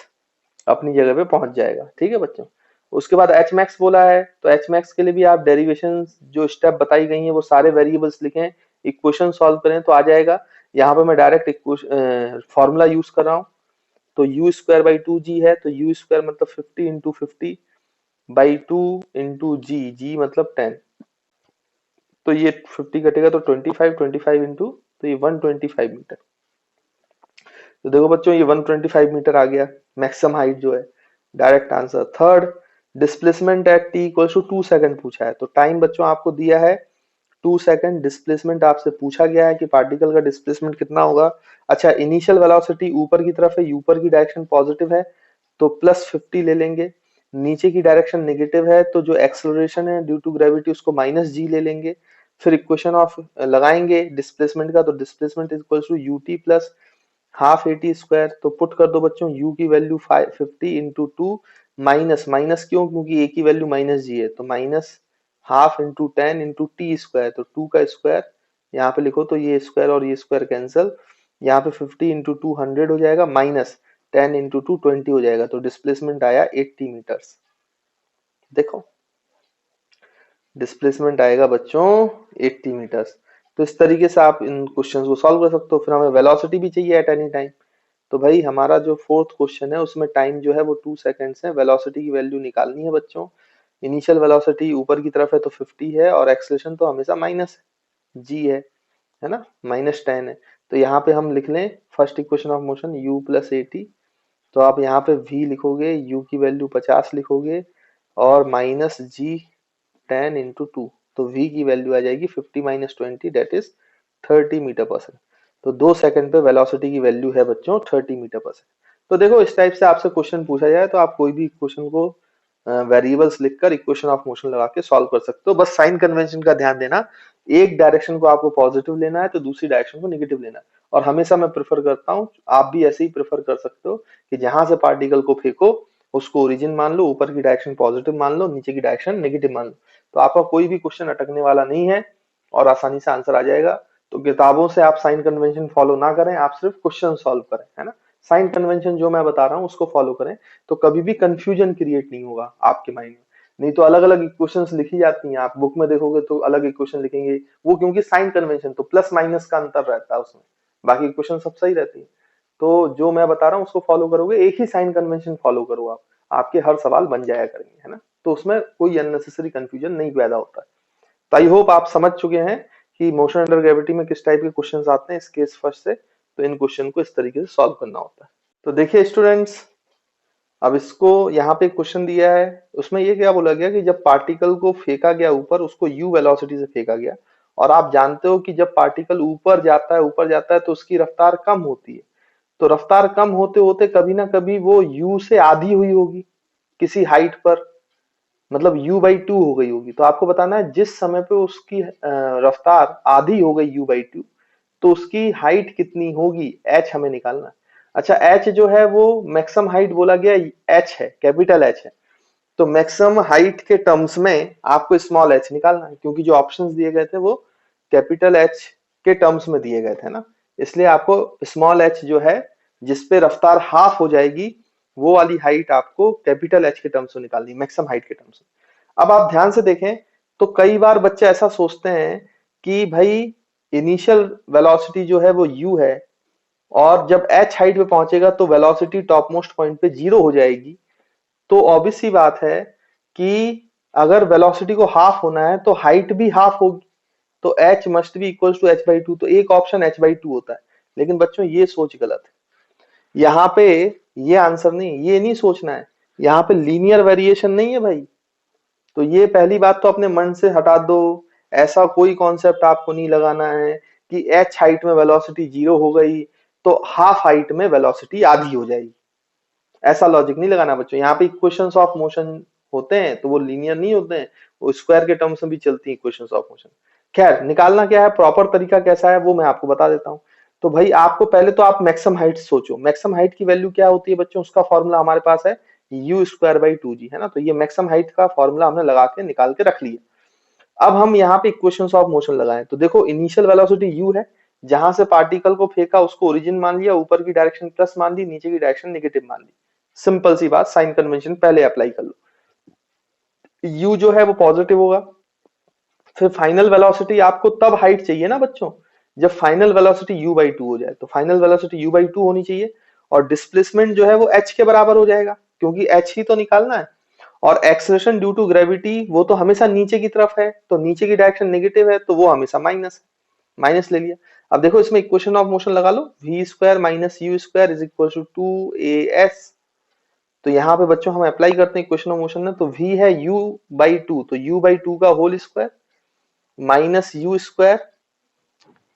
अपनी जगह पे पहुंच जाएगा। ठीक है बच्चों। उसके बाद एच मैक्स बोला है, तो एच मैक्स के लिए भी आप डेरिवेशन जो स्टेप बताई गई है वो सारे वेरिएबल्स लिखें, इक्वेशन सॉल्व करें तो आ जाएगा। यहाँ पे मैं डायरेक्ट फॉर्मूला यूज कर रहा हूँ। तो यू स्क्वायर बाई 2g है, तो यू स्क्वायर मतलब 50 इंटू 50 बाई 2 इंटू जी, जी मतलब 10। तो ये 50 कटेगा तो 25, 25 इंटू, तो ये 125 मीटर। तो देखो बच्चों ये 125 मीटर आ गया मैक्सिमम हाइट जो है। Direct answer. Third, displacement at t equals to 2 second पूछा है, तो टाइम बच्चों आपको दिया है 2 सेकंड। डिस्प्लेसमेंट आपसे पूछा गया है कि पार्टिकल का डिस्प्लेसमेंट कितना होगा। अच्छा, इनिशियल वेलोसिटी ऊपर की तरफ है, ऊपर की डायरेक्शन पॉजिटिव है, तो +50 ले लेंगे। नीचे की डायरेक्शन नेगेटिव है, तो जो एक्सेलरेशन है ड्यू टू ग्रेविटी उसको -g ले लेंगे। फिर इक्वेशन ऑफ लगाएंगे डिस्प्लेसमेंट का, तो displacement equals to ut plus half a t square. तो पुट कर दो बच्चों, u की वैल्यू 50 इंटू 2, माइनस माइनस क्यों, क्योंकि a की वैल्यू -g है, तो minus half into 10 into T square, तो 2 का स्क्वायर यहाँ पे लिखो, तो ये स्क्वायर और ये स्क्वायर कैंसिल। यहाँ पे 50 इंटू 2 100 हो जाएगा, माइनस 10 इंटू 2 20 हो जाएगा, तो डिस्प्लेसमेंट आया 80 मीटर्स। देखो डिस्प्लेसमेंट आएगा बच्चों 80 मीटर्स। तो इस तरीके से आप इन क्वेश्चंस को सॉल्व कर सकते हो। फिर हमें वेलोसिटी भी चाहिए एट एनी टाइम, तो भाई हमारा जो फोर्थ क्वेश्चन है उसमें टाइम जो है वो 2 सेकंड्स है, वेलोसिटी की वैल्यू निकालनी है बच्चों। इनिशियल वेलोसिटी ऊपर की तरफ है तो 50 है, और एक्सेलरेशन तो हमेशा माइनस जी है ना, -10 है। तो यहाँ पे हम लिख लें first equation of motion u plus a t. तो आप यहाँ पे v लिखोगे, u की वैल्यू 50 लिखोगे और माइनस जी 10 × 2, तो v की वैल्यू आ जाएगी 50 माइनस 20 डेट इज 30 मीटर पर सेकंड। तो 2 सेकंड पे वेलोसिटी की वैल्यू है बच्चों 30 मीटर पर सेकंड। तो देखो इस टाइप से आपसे क्वेश्चन पूछा जाए तो आप कोई भी क्वेश्चन को वेरिएबल्स लिखकर इक्वेशन ऑफ मोशन लगा के सॉल्व कर सकते हो। बस साइन कन्वेंशन का ध्यान देना, एक डायरेक्शन को आपको पॉजिटिव लेना है तो दूसरी डायरेक्शन को नेगेटिव लेना है। और हमेशा मैं प्रेफर करता हूँ, आप भी ऐसे ही प्रेफर कर सकते हो कि जहां से पार्टिकल को फेंको उसको ओरिजिन मान लो, ऊपर की डायरेक्शन पॉजिटिव मान लो, नीचे की डायरेक्शन नेगेटिव मान लो। तो आपका कोई भी क्वेश्चन अटकने वाला नहीं है और आसानी से आंसर आ जाएगा। तो किताबों से आप साइन कन्वेंशन फॉलो ना करें, आप सिर्फ क्वेश्चन सॉल्व करें, है ना। साइन कन्वेंशन जो मैं बता रहा हूँ उसको फॉलो करें, तो कभी भी कंफ्यूजन क्रिएट नहीं होगा आपके माइंड में। नहीं तो अलग अलग इक्वेशंस लिखी जाती हैं, आप बुक में देखोगे तो अलग इक्वेशन लिखेंगे, वो क्योंकि साइन कन्वेंशन तो प्लस माइनस का अंतर रहता है उसमें, बाकी इक्वेशन सब सही रहती है। तो जो मैं बता रहा हूँ उसको फॉलो करोगे, एक ही साइन कन्वेंशन फॉलो करो आप, आपके हर सवाल बन जाया करेंगे, है ना। तो उसमें कोई अननेसेसरी कंफ्यूजन नहीं पैदा होता है। तो आई होप आप समझ चुके हैं कि मोशन अंडर ग्रेविटी में किस टाइप के क्वेश्चंस आते हैं इस केस फर्स्ट से। तो इन क्वेश्चन को इस तरीके से सॉल्व करना होता है। तो देखिए स्टूडेंट्स, अब इसको यहाँ पे क्वेश्चन दिया है, उसमें ये क्या बोला गया कि जब पार्टिकल को फेंका गया ऊपर, उसको u वेलोसिटी से फेंका गया, और आप जानते हो कि जब पार्टिकल ऊपर जाता है तो उसकी रफ्तार कम होती है। तो रफ्तार कम होते होते कभी ना कभी वो u से आधी हुई होगी किसी हाइट पर, मतलब u/2 हो गई होगी। तो आपको बताना है जिस समय पे उसकी रफ्तार आधी हो गई u/2, तो उसकी हाइट कितनी होगी, h हमें निकालना है। अच्छा, h जो है वो मैक्सिमम हाइट बोला गया h है, कैपिटल H है। तो मैक्सिमम हाइट के टर्म्स में आपको स्मॉल h निकालना है, क्योंकि जो ऑप्शंस दिए गए थे वो कैपिटल H के टर्म्स में दिए गए थे ना। इसलिए आपको स्मॉल h जो है जिसपे रफ्तार हाफ हो जाएगी, वो वाली हाइट आपको कैपिटल H के टर्म्स में निकालनी, मैक्सिमम हाइट के टर्म्स में। अब आप ध्यान से देखें तो कई बार बच्चे ऐसा सोचते हैं कि भाई इनिशियल वेलोसिटी जो है वो u है, और जब h हाइट पे पहुंचेगा तो वेलोसिटी टॉप मोस्ट पॉइंट पे 0 हो जाएगी। तो ऑब्वियस सी बात है कि अगर वेलोसिटी को हाफ होना है तो हाइट भी हाफ होगी, तो h must be equal to h/2। तो एक ऑप्शन h/2 होता है। लेकिन बच्चों ये सोच गलत है, यहाँ पे ये आंसर नहीं, ये नहीं सोचना है। यहाँ पे लीनियर वेरिएशन नहीं है भाई। तो ये पहली बात तो अपने मन से हटा दो, ऐसा कोई कॉन्सेप्ट आपको नहीं लगाना है कि h हाइट में वेलोसिटी 0 हो गई तो हाफ हाइट में वेलोसिटी आधी हो जाएगी। ऐसा लॉजिक नहीं लगाना बच्चों। यहाँ पे इक्वेशंस ऑफ मोशन होते हैं तो वो लीनियर नहीं होते हैं, वो स्क्वायर के टर्म्स में भी चलती है इक्वेशंस ऑफ मोशन। खैर, निकालना क्या है, प्रॉपर तरीका कैसा है वो मैं आपको बता देता हूँ। तो भाई आपको पहले तो आप मैक्सिमम हाइट सोचो, मैक्सिमम हाइट की वैल्यू क्या होती है बच्चों, उसका फॉर्मूला हमारे पास है u²/2g, है ना। तो ये मैक्सिमम हाइट का फॉर्मूला हमने लगा के निकाल के रख लिया। अब हम यहाँ पे इक्वेशंस ऑफ मोशन लगाएं तो देखो इनिशियल वेलोसिटी u है, जहां से पार्टिकल को फेंका उसको ओरिजिन मान लिया, ऊपर की डायरेक्शन प्लस मान ली, नीचे की डायरेक्शन नेगेटिव मान ली। सिंपल सी बात, साइन कन्वेंशन पहले अप्लाई कर लो। u जो है वो पॉजिटिव होगा। फिर फाइनल वेलोसिटी आपको तब हाइट चाहिए ना बच्चों जब फाइनल वेलोसिटी u/2 हो जाए, तो फाइनल वेलोसिटी u/2 होनी चाहिए। और डिस्प्लेसमेंट जो है वो h के बराबर हो जाएगा, क्योंकि h ही तो निकालना है। और एक्सेलरेशन ड्यू टू ग्रेविटी वो तो हमेशा नीचे की तरफ है, तो नीचे की डायरेक्शन नेगेटिव है तो वो हमेशा माइनस है, माइनस ले लिया। अब देखो इसमें इक्वेशन ऑफ मोशन लगा लो, v² minus u² is equal to 2as। तो यहाँ पे बच्चों हम अप्लाई करते हैं इक्वेशन ऑफ मोशन में, तो v है u/2, तो u/2 का whole square minus u²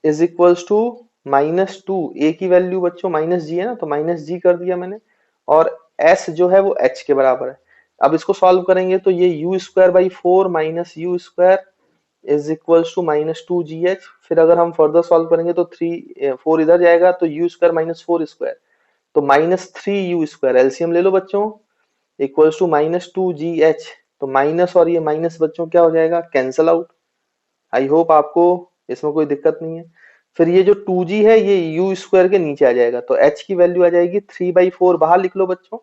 is equals to -2, a की वैल्यू बच्चों माइनस जी है ना, तो माइनस जी कर दिया मैंने। और s जो है वो h के बराबर है। अब इसको सॉल्व करेंगे तो ये u²/4 minus u² is equals to -2gh। फिर अगर हम फर्दर सॉल्व करेंगे तो 4 इधर जाएगा तो u² -4², तो -3u², एलसीएम ले लो बच्चों, इक्वल्स टू -2gh। तो माइनस और ये माइनस बच्चों क्या हो जाएगा, कैंसल आउट। आई होप आपको इसमें कोई दिक्कत नहीं है। फिर ये जो 2g है ये u² के नीचे आ जाएगा, तो h की वैल्यू आ जाएगी 3/4, बाहर लिख लो बच्चों।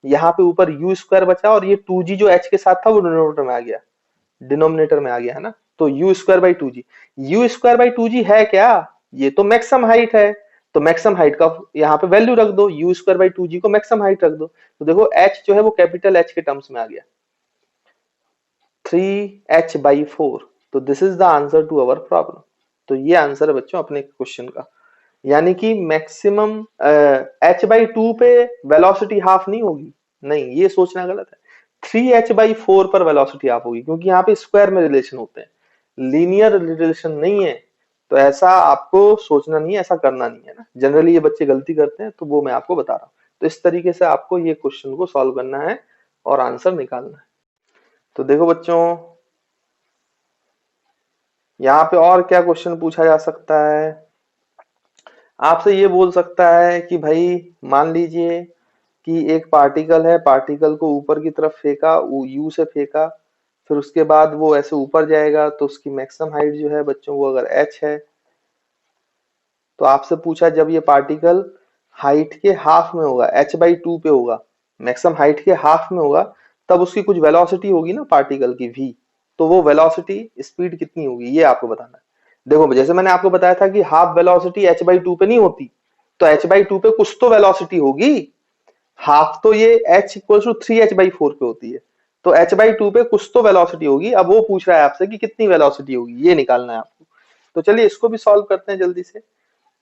यहाँ पे ऊपर u² बचा और ये 2g जो h के साथ था वो डिनोमिनेटर में आ गया, डिनोमिनेटर में आ गया, है ना। तो u²/2g, u²/2g है क्या, ये तो मैक्सिमम हाइट है। तो मैक्सिमम हाइट का यहाँ पे वैल्यू रख दो, u²/2g को मैक्सिमम हाइट रख दो। तो देखो h जो है वो कैपिटल H के टर्म्स में आ गया, 3h/4। तो this is the answer to our problem. तो ये आंसर है बच्चों अपने क्वेश्चन का। यानी कि मैक्सिमम h/2 पे वेलोसिटी हाफ नहीं होगी, नहीं ये सोचना गलत है। 3h/4 पर वेलोसिटी हाफ होगी, क्योंकि यहाँ पे स्क्वायर में रिलेशन होते हैं, लीनियर रिलेशन नहीं है। तो ऐसा आपको सोचना नहीं है, ऐसा करना नहीं है ना, जनरली ये बच्चे गलती करते हैं, तो वो मैं आपको बता रहा हूँ। तो इस तरीके से आपको ये क्वेश्चन को सॉल्व करना है और आंसर निकालना है। तो देखो बच्चों, यहाँ पे और क्या क्वेश्चन पूछा जा सकता है। आपसे ये बोल सकता है कि भाई मान लीजिए कि एक पार्टिकल है, पार्टिकल को ऊपर की तरफ फेंका, यू से फेंका, फिर उसके बाद वो ऐसे ऊपर जाएगा, तो उसकी मैक्सिमम हाइट जो है बच्चों वो अगर h है, तो आपसे पूछा जब ये पार्टिकल हाइट के हाफ में होगा, h/2 पे होगा, मैक्सिमम हाइट के हाफ में होगा, तब उसकी कुछ वेलोसिटी होगी ना पार्टिकल की v, तो वो वेलोसिटी स्पीड कितनी होगी ये आपको बताना है। देखो जैसे मैंने आपको बताया था कि हाफ वेलोसिटी h/2 पे नहीं होती, तो h/2 पे कुछ तो वेलोसिटी होगी, हाफ तो ये h इक्वल टू 3h/4 पे होती है, तो h/2 पे कुछ तो वेलोसिटी होगी। अब वो पूछ रहा है आपसे कि कितनी वेलोसिटी होगी, ये निकालना है आपको। तो चलिए इसको भी सॉल्व करते हैं जल्दी से।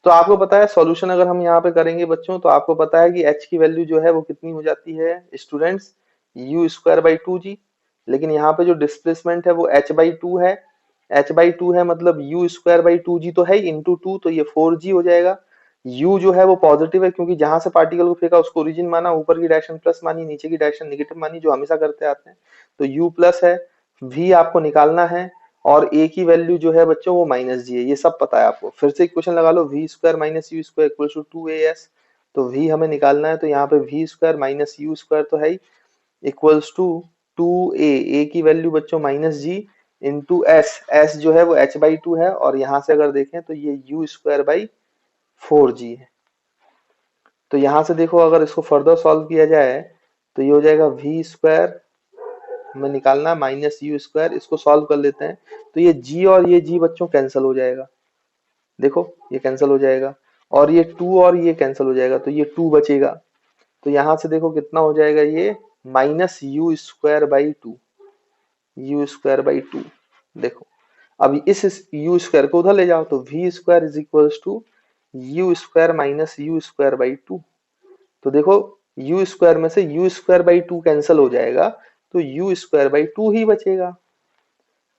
तो आपको पता है सॉल्यूशन अगर हम यहाँ पे करेंगे बच्चों, तो आपको पता है कि h की वैल्यू जो है वो कितनी हो जाती है स्टूडेंट्स, u²/2g। लेकिन यहाँ पे जो डिस्प्लेसमेंट है वो h/2 है, h/2 है मतलब u²/2g तो है इंटू 2, तो ये 4g हो जाएगा। u जो है वो पॉजिटिव है, क्योंकि जहां से पार्टिकल को फेंका उसको ओरिजिन माना, ऊपर की डायरेक्शन प्लस मानी, नीचे की डायरेक्शन नेगेटिव मानी, जो हमेशा करते आते हैं। तो u प्लस है, v आपको निकालना है, और a की वैल्यू जो है बच्चों वो -g है, ये सब पता है आपको। फिर से इक्वेशन लगा लो, v² - u² equal to 2as। तो v हमें निकालना है, तो यहाँ पे v² - u² तो है ही, इक्वल्स टू 2a, a की वैल्यू बच्चों -g इंटू s जो है वो h/2 है, और यहाँ से अगर देखें तो ये u²/4g है। तो यहाँ से देखो अगर इसको फर्दर सॉल्व किया जाए तो ये हो जाएगा v² में निकालना -u², इसको सॉल्व कर लेते हैं। तो ये g और ये g बच्चों कैंसिल हो जाएगा, देखो ये कैंसिल हो जाएगा, और ये 2 और ये कैंसिल हो जाएगा, तो ये 2 बचेगा। तो यहाँ से देखो कितना हो जाएगा, ये -u²/2, u²/2। देखो अब इस u² को उधर ले जाओ, तो v² is equals to u² - u²/2। तो देखो u² में से u²/2 कैंसिल हो जाएगा, तो u²/2 ही बचेगा।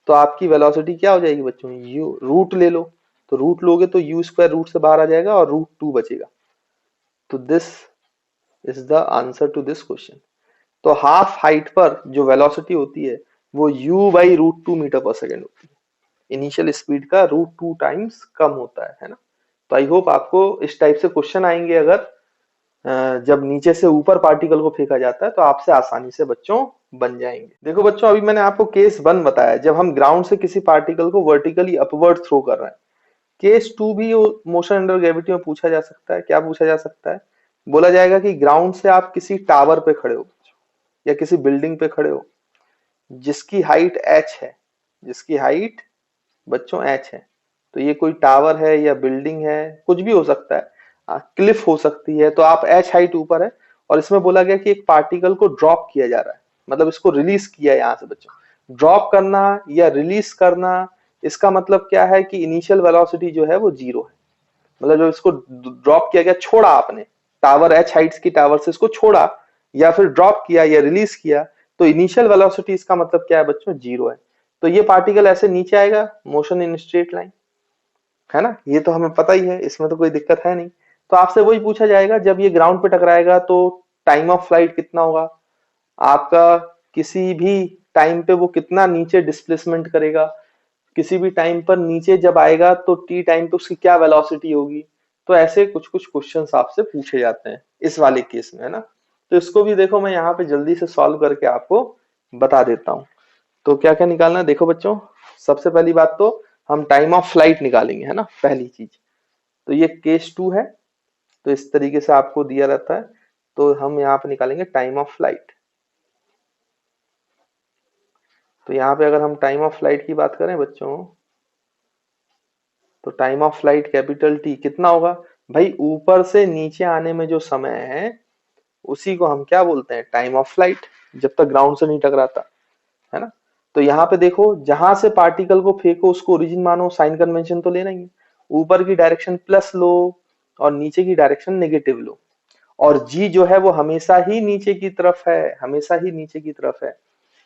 तो आपकी वेलोसिटी क्या हो जाएगी बच्चों, यू रूट ले लो, तो रूट लोगे तो u² रूट से बाहर आ जाएगा और √2 बचेगा। तो this is the answer to this question. तो हाफ हाइट पर जो वेलोसिटी होती है वो u/√2 मीटर पर सेकेंड होती है, इनिशियल स्पीड का √2 टाइम्स कम होता है ना। तो आई होप आपको इस टाइप से क्वेश्चन आएंगे अगर जब नीचे से ऊपर पार्टिकल को फेंका जाता है, तो आपसे आसानी से बच्चों बन जाएंगे। देखो बच्चों, अभी मैंने आपको केस 1 बताया, जब हम ग्राउंड से किसी पार्टिकल को वर्टिकली अपवर्ड थ्रो कर रहे हैं। केस 2 भी मोशन अंडर ग्रेविटी में पूछा जा सकता है। क्या पूछा जा सकता है, बोला जाएगा कि ग्राउंड से आप किसी टावर पे खड़े हो या किसी बिल्डिंग पे खड़े हो, जिसकी हाइट h है, जिसकी हाइट बच्चों h है। तो ये कोई टावर है या बिल्डिंग है, कुछ भी हो सकता है, क्लिफ हो सकती है, तो आप h हाइट ऊपर है, और इसमें बोला गया कि एक पार्टिकल को ड्रॉप किया जा रहा है, मतलब इसको रिलीज किया है। यहाँ से बच्चों ड्रॉप करना या रिलीज करना, इसका मतलब क्या है कि इनिशियल वेलोसिटी जो है वो 0 है, मतलब जो इसको ड्रॉप किया गया, छोड़ा आपने, टावर h हाइट्स की टावर से इसको छोड़ा या फिर ड्रॉप किया या रिलीज किया, तो इनिशियल वेलोसिटी इसका मतलब क्या है बच्चों, 0 है। तो ये पार्टिकल ऐसे नीचे आएगा, मोशन इन स्ट्रेट लाइन, है ना, ये तो हमें पता ही है, इसमें तो कोई दिक्कत है नहीं। तो आपसे वही पूछा जाएगा, जब ये ग्राउंड पे टकराएगा तो टाइम ऑफ फ्लाइट कितना होगा आपका, किसी भी टाइम पे वो कितना नीचे डिस्प्लेसमेंट करेगा, किसी भी टाइम पर नीचे जब आएगा तो टी टाइम पे उसकी क्या वेलोसिटी होगी। तो ऐसे कुछ कुछ क्वेश्चंस आपसे पूछे जाते हैं इस वाले केस में, है ना। तो इसको भी देखो मैं यहाँ पे जल्दी से सॉल्व करके आपको बता देता हूँ। तो क्या क्या निकालना है, देखो बच्चों, सबसे पहली बात तो हम टाइम ऑफ फ्लाइट निकालेंगे, है ना, पहली चीज। तो ये केस 2 है, तो इस तरीके से आपको दिया रहता है, तो हम यहाँ पे निकालेंगे टाइम ऑफ फ्लाइट। तो यहाँ पे अगर हम टाइम ऑफ फ्लाइट की बात करें बच्चों, तो time of flight capital T कितना होगा भाई, ऊपर से नीचे आने में जो समय है उसी को हम क्या बोलते हैं, टाइम ऑफ फ्लाइट, जब तक ग्राउंड से नहीं टकराता, है ना। तो यहाँ पे देखो, जहां से पार्टिकल को फेंको उसको ओरिजिन मानो, साइन कन्वेंशन तो लेना ही है, ऊपर की डायरेक्शन प्लस लो और नीचे की डायरेक्शन नेगेटिव लो, और जी जो है वो हमेशा ही नीचे की तरफ है, हमेशा ही नीचे की तरफ है,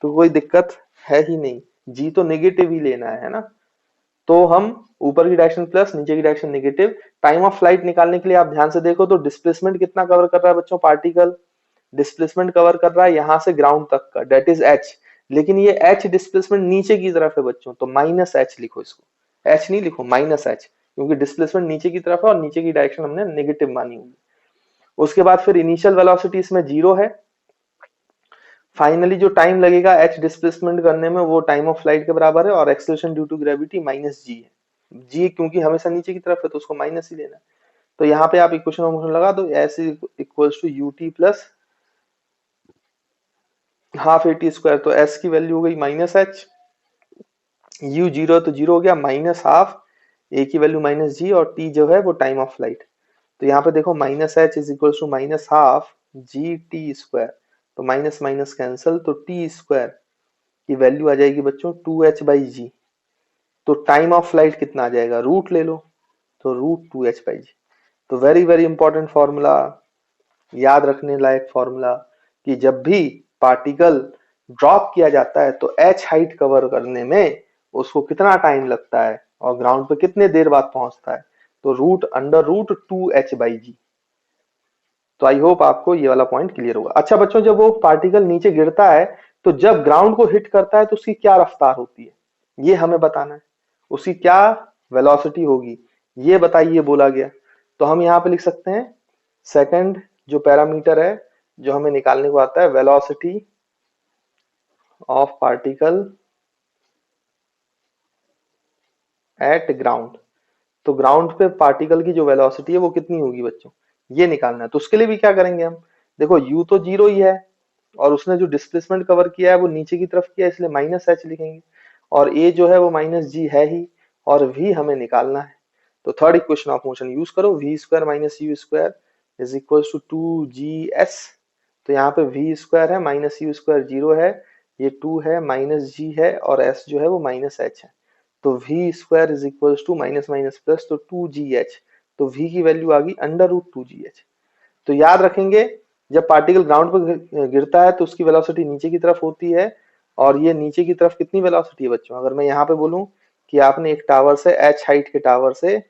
तो कोई दिक्कत है ही नहीं, जी तो नेगेटिव ही लेना है ना। तो हम ऊपर की डायरेक्शन प्लस, नीचे की direction negative. Time of flight निकालने के लिए आप ध्यान से देखो तो डिस्प्लेसमेंट कितना कवर कर रहा है बच्चों पार्टिकल, डिस्प्लेसमेंट कवर कर रहा है यहां से ग्राउंड तक का, डेट इज एच। लेकिन ये एच डिस्प्लेसमेंट नीचे की तरफ है बच्चों, तो माइनस एच लिखो इसको, एच नहीं लिखो माइनस एच, क्योंकि डिस्प्लेसमेंट नीचे की तरफ है और नीचे की डायरेक्शन हमने नेगेटिव मानी हुई। उसके बाद फिर इनिशियल वेलोसिटी इसमें जीरो है। फाइनली जो टाइम लगेगा एच डिस्प्लेसमेंट करने में वो टाइम ऑफ फ्लाइट के बराबर है, और acceleration due to gravity minus g है, जी क्योंकि हमेशा नीचे की तरफ है तो उसको माइनस ही लेना है। तो यहाँ पे आप इक्वेशन ऑफ मोशन लगा दो, s equals to u t plus half a t square, तो एस की वैल्यू हो गई माइनस एच, यू जीरो तो जीरो हो गया, माइनस हाफ ए की वैल्यू माइनस जी, और टी जो है वो टाइम ऑफ फ्लाइट। तो यहाँ पे देखो minus h is equal to minus half g t square, तो माइनस माइनस कैंसल, तो टी स्क्वायर की वैल्यू आ जाएगी बच्चों 2h/g। तो टाइम ऑफ फ्लाइट कितना आ जाएगा, रूट ले लो, तो रूट 2h/g। तो वेरी वेरी इंपॉर्टेंट फॉर्मूला, याद रखने लायक फॉर्मूला, कि जब भी पार्टिकल ड्रॉप किया जाता है तो h हाइट कवर करने में उसको कितना टाइम लगता है और ग्राउंड पे कितने देर बाद पहुंचता है, तो रूट अंडर रूट 2h/g। तो आई होप आपको ये वाला पॉइंट क्लियर होगा। अच्छा बच्चों, जब वो पार्टिकल नीचे गिरता है तो जब ग्राउंड को हिट करता है तो उसकी क्या रफ्तार होती है, ये हमें बताना है, उसकी क्या वेलोसिटी होगी, ये बताइए बोला गया। तो हम यहाँ पे लिख सकते हैं सेकंड जो पैरामीटर है जो हमें निकालने को आता है, velocity of particle eight ground. तो ग्राउंड पे पार्टिकल की जो वेलोसिटी है वो कितनी होगी बच्चों, ये निकालना है। तो उसके लिए भी क्या करेंगे हम, देखो u तो जीरो ही है, और उसने जो डिस्प्लेसमेंट कवर किया है वो नीचे की तरफ किया है, इसलिए माइनस एच लिखेंगे, और a जो है वो माइनस जी है ही, और v हमें निकालना है। तो third equation of motion use करो, v square minus u square is equal to 2gs। तो यहाँ पे v स्क्वायर है माइनस यू स्क्वायर जीरो है, ये 2 है माइनस g है, और s जो है वो माइनस h है। तो v square is equal to minus minus plus, तो 2gh। तो v की वैल्यू आ गई अंडर रूट 2gh। तो याद रखेंगे जब पार्टिकल ग्राउंड पर गिरता है तो उसकी वेलोसिटी नीचे की तरफ होती है, और ये नीचे की तरफ कितनी वेलोसिटी है बच्चों, अगर मैं यहाँ पे बोलूं कि आपने एक टावर से h हाइट के टावर से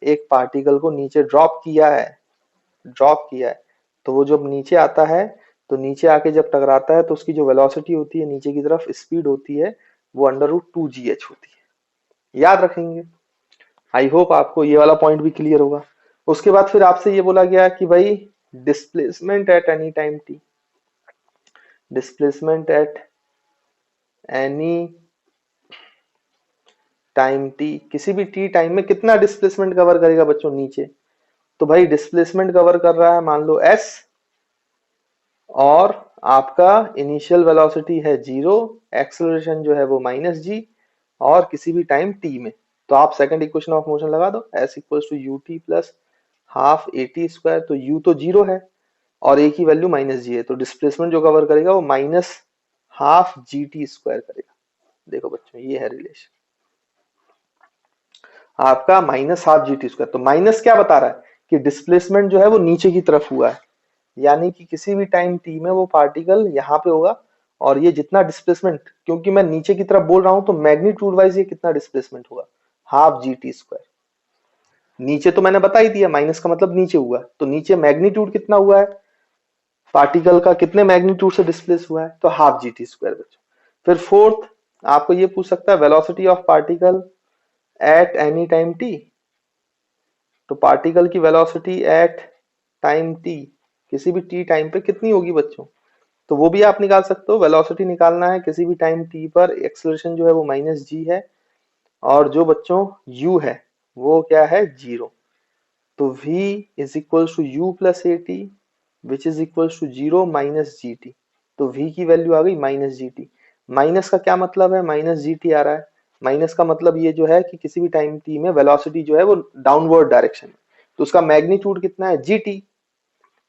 एक पार्टिकल को नीचे ड्रॉप किया है, तो वो जब नीचे आता है तो नीचे आके जब टकराता है तो उसकी जो वेलोसिटी होती है नीचे की तरफ स्पीड होती है वो अंडर रूट 2gh होती है, याद रखेंगे। आई होप आपको ये वाला पॉइंट भी क्लियर होगा। उसके बाद फिर आपसे ये बोला गया कि भाई displacement at any time T, displacement at any time T, किसी भी टी टाइम में कितना डिस्प्लेसमेंट कवर करेगा बच्चों नीचे। तो भाई डिस्प्लेसमेंट कवर कर रहा है मान लो s, और आपका इनिशियल वेलोसिटी है जीरो, एक्सेलरेशन जो है वो माइनस जी, और किसी भी टाइम t में। तो आप सेकंड इक्वेशन ऑफ मोशन लगा दो, s equals to u t plus half a t square, तो u तो जीरो है और a की वैल्यू माइनस जी है, तो डिस्प्लेसमेंट जो कवर करेगा वो minus half g t square करेगा। देखो बच्चों ये है रिलेशन आपका minus half g t square. तो माइनस क्या बता रहा है कि डिस्प्लेसमेंट जो है वो नीचे की तरफ हुआ है, यानी कि किसी भी टाइम टी में वो पार्टिकल यहाँ पे होगा, और ये जितना डिस्प्लेसमेंट, क्योंकि मैं नीचे की तरफ बोल रहा हूं तो मैग्नीट्यूड वाइज ये कितना डिस्प्लेसमेंट होगा, हाफ जी टी स्क्वायर। नीचे तो मैंने बता ही दिया, माइनस का मतलब नीचे हुआ, तो नीचे मैग्नीट्यूड कितना हुआ है पार्टिकल का, कितने मैग्नीट्यूड से डिस्प्लेस हुआ है, तो हाफ जी टी स्क्वायर बच्चों। फिर फोर्थ आपको ये पूछ सकता है velocity of particle at any time T. तो पार्टिकल की वेलोसिटी एट टाइम टी, किसी भी टी टाइम पे कितनी होगी बच्चों, तो वो भी आप निकाल सकते हो। वेलोसिटी निकालना है किसी भी टाइम टी पर, एक्सेलरेशन जो है वो माइनस जी है, और जो बच्चों u है वो क्या है जीरो। तो v is equal to u plus a t which is equal to zero minus g t. तो v की वैल्यू आ गई माइनस जी टी। माइनस का क्या मतलब है, माइनस जी टी आ रहा है, माइनस का मतलब ये जो है कि किसी भी टाइम t में वेलोसिटी जो है वो डाउनवर्ड डायरेक्शन में, तो उसका मैग्नीट्यूड कितना है जी टी।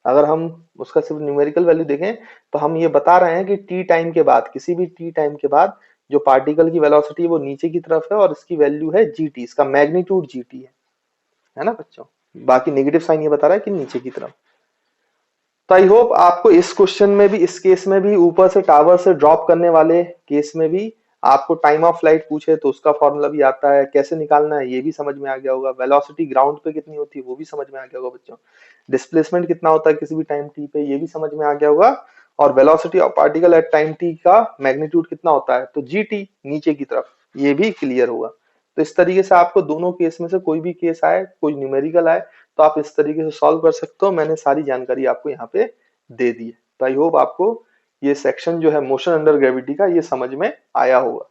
अगर हम उसका सिर्फ न्यूमेरिकल वैल्यू देखें तो हम ये बता रहे हैं कि टी टाइम के बाद, किसी भी टी टाइम के बाद जो पार्टिकल की वेलोसिटी है वो नीचे की तरफ है, और इसकी वैल्यू है जी टी, इसका मैग्नीट्यूड जी टी है ना बच्चों। बाकी नेगेटिव साइन ये बता रहा है कि नीचे की तरफ। तो आई होप आपको इस क्वेश्चन में भी, इस केस में भी, ऊपर से टावर से ड्रॉप करने वाले केस में भी आपको टाइम ऑफ फ्लाइट पूछे तो उसका फॉर्मूला भी आता है, कैसे निकालना है ये भी समझ में आ गया होगा, वेलोसिटी ग्राउंड पे कितनी होती है वो भी समझ में आ गया होगा बच्चों, डिस्प्लेसमेंट कितना होता है किसी भी टाइम टी पे ये भी समझ में आ गया होगा, और velocity of particle at time T का मैग्नीट्यूड कितना होता है, तो जी टी नीचे की तरफ, ये भी क्लियर होगा। तो इस तरीके से आपको दोनों केस में से कोई भी केस आए, कोई न्यूमेरिकल आए, तो आप इस तरीके से सॉल्व कर सकते हो। मैंने सारी जानकारी आपको यहाँ पे दे दी है। तो आई होप आपको ये सेक्शन जो है मोशन अंडर ग्रेविटी का ये समझ में आया होगा।